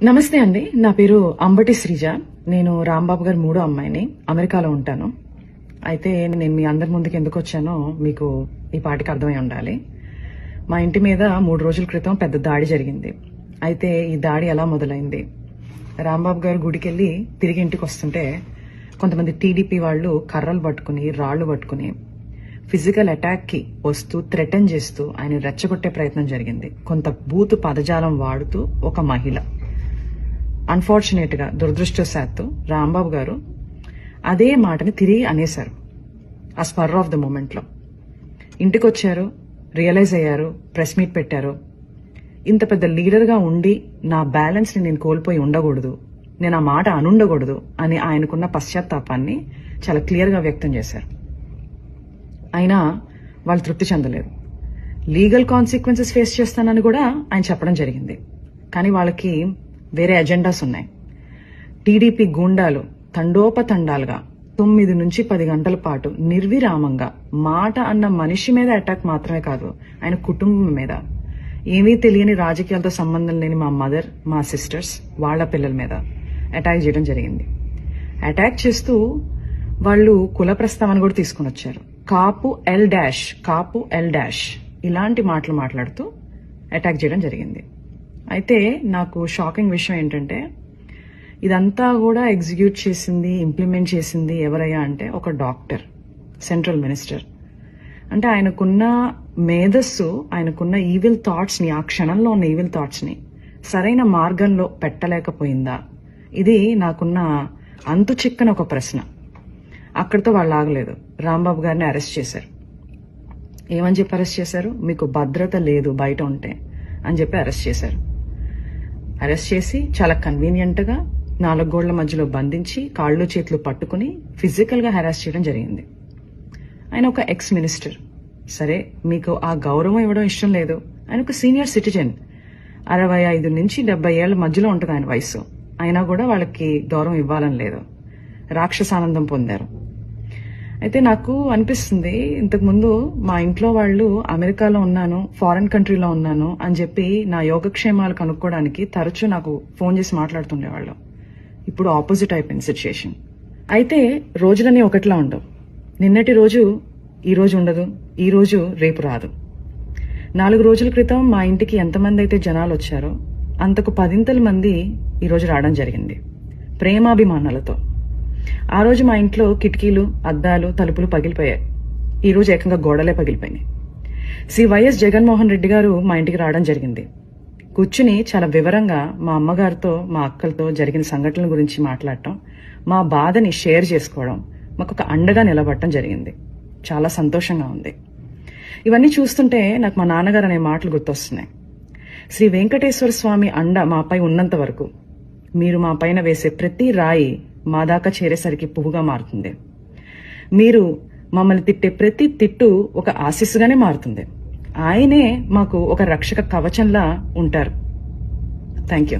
నమస్తే అండి. నా పేరు అంబటి శ్రీజ. నేను రాంబాబు గారి మూడో అమ్మాయిని. అమెరికాలో ఉంటాను. అయితే నేను మీ అందరి ముందుకు ఎందుకు వచ్చానో మీకు ఈ పాటికి అర్థమై ఉండాలి. మా ఇంటి మీద 3 రోజుల క్రితం పెద్ద దాడి జరిగింది. అయితే ఈ దాడి ఎలా మొదలైంది? రాంబాబు గారు గుడికెళ్ళి తిరిగి ఇంటికి వస్తుంటే కొంతమంది టీడీపీ వాళ్ళు కర్రలు పట్టుకుని రాళ్లు పట్టుకుని ఫిజికల్ అటాక్ కి వస్తూ థ్రెటన్ చేస్తూ ఆయన రెచ్చగొట్టే ప్రయత్నం జరిగింది. కొంత బూతు పదజాలం వాడుతూ ఒక మహిళ. అన్ఫార్చునేట్ గా దురదృష్టవశాత్తు రాంబాబు గారు అదే మాటని తిరిగి అనేశారు. ఆ స్పర్ ఆఫ్ ద మూమెంట్ లో ఇంటికి వచ్చారు, రియలైజ్ అయ్యారు, ప్రెస్ మీట్ పెట్టారు. ఇంత పెద్ద లీడర్ గా ఉండి నా బ్యాలెన్స్ ని నేను కోల్పోయి ఉండకూడదు, నేను ఆ మాట అనుండకూడదు అని ఆయనకున్న పశ్చాత్తాపాన్ని చాలా క్లియర్ గా వ్యక్తం చేశారు. అయినా వాళ్ళు తృప్తి చెందలేదు. లీగల్ కాన్సిక్వెన్సెస్ ఫేస్ చేస్తానని కూడా ఆయన చెప్పడం జరిగింది. కానీ వాళ్ళకి వేరే ఎజెండాస్ ఉన్నాయి. టీడీపీ గూండాలు తండోపతండాలుగా 9 నుంచి 10 గంటల పాటు నిర్విరామంగా మాట అన్న మనిషి మీద అటాక్ మాత్రమే కాదు, ఆయన కుటుంబం మీద, ఏమీ తెలియని రాజకీయాలతో సంబంధం లేని మా మదర్, మా సిస్టర్స్, వాళ్ల పిల్లల మీద అటాక్ చేయడం జరిగింది. అటాక్ చేస్తూ వాళ్ళు కుల ప్రస్తావన కూడా తీసుకుని వచ్చారు. కాపు ఎల్ డాష్ ఇలాంటి మాటలు మాట్లాడుతూ అటాక్ చేయడం జరిగింది. అయితే నాకు షాకింగ్ విషయం ఏంటంటే ఇదంతా కూడా ఎగ్జిక్యూట్ చేసింది, ఇంప్లిమెంట్ చేసింది ఎవరయ్యా అంటే ఒక డాక్టర్, సెంట్రల్ మినిస్టర్. అంటే ఆయనకున్న మేధస్సు, ఆయనకున్న ఈవిల్ థాట్స్ ని, ఆ క్షణంలో ఉన్న ఈవిల్ థాట్స్ ని సరైన మార్గంలో పెట్టలేకపోయిందా? ఇది నాకున్న అంతు చిక్కని ఒక ప్రశ్న. అక్కడితో వాళ్ళు ఆగలేదు. రాంబాబు గారిని అరెస్ట్ చేశారు. ఏమని చెప్పి అరెస్ట్ చేశారు? మీకు భద్రత లేదు బయట ఉంటే అని చెప్పి అరెస్ట్ చేశారు. అరెస్ట్ చేసి చాలా కన్వీనియంట్ గా 4 గోళ్ల మధ్యలో బంధించి కాళ్ళు చేతులు పట్టుకుని ఫిజికల్ గా హెరాస్ చేయడం జరిగింది. ఆయన ఒక ఎక్స్ మినిస్టర్. సరే, మీకు ఆ గౌరవం ఇవ్వడం ఇష్టం లేదు. ఆయన ఒక సీనియర్ సిటిజన్, 65 నుంచి 70 ఏళ్ల మధ్యలో ఉంటుంది ఆయన వయసు. అయినా కూడా వాళ్ళకి గౌరవం ఇవ్వాలని లేదు. రాక్షసానందం పొందారు. అయితే నాకు అనిపిస్తుంది, ఇంతకు ముందు మా ఇంట్లో వాళ్ళు అమెరికాలో ఉన్నాను, ఫారెన్ కంట్రీలో ఉన్నాను అని చెప్పి నా యోగక్షేమాలు కనుక్కోవడానికి తరచూ నాకు ఫోన్ చేసి మాట్లాడుతుండేవాళ్ళు. ఇప్పుడు ఆపోజిట్ అయిపోయింది సిచ్యుయేషన్. అయితే రోజులన్నీ ఒకటిలా ఉండవు. నిన్నటి రోజు ఈ రోజు ఉండదు, ఈ రోజు రేపు రాదు. 4 రోజుల క్రితం మా ఇంటికి ఎంతమంది అయితే జనాలు వచ్చారో అంతకు 10 మంది ఈ రోజు రావడం జరిగింది, ప్రేమాభిమానాలతో. ఆ రోజు మా ఇంట్లో కిటికీలు, అద్దాలు, తలుపులు పగిలిపోయాయి. ఈ రోజు ఏకంగా గోడలే పగిలిపోయినాయి. శ్రీ వైఎస్ జగన్మోహన్ రెడ్డి గారు మా ఇంటికి రావడం జరిగింది. కూర్చుని చాలా వివరంగా మా అమ్మగారితో, మా అక్కలతో జరిగిన సంఘటనల గురించి మాట్లాడటం, మా బాధని షేర్ చేసుకోవడం, మాకు ఒక అండగా నిలబడటం జరిగింది. చాలా సంతోషంగా ఉంది. ఇవన్నీ చూస్తుంటే నాకు మా నాన్నగారు అనే మాటలు గుర్తొస్తున్నాయి. శ్రీ వెంకటేశ్వర స్వామి అండ మాపై ఉన్నంత వరకు మీరు మా పైన వేసే ప్రతి రాయి మా దాకా చేరేసరికి పువ్వుగా మారుతుంది. మీరు మమ్మల్ని తిట్టే ప్రతి తిట్టు ఒక ఆశీస్సుగానే మారుతుంది. ఆయనే మాకు ఒక రక్షక కవచంలా ఉంటారు. Thank you.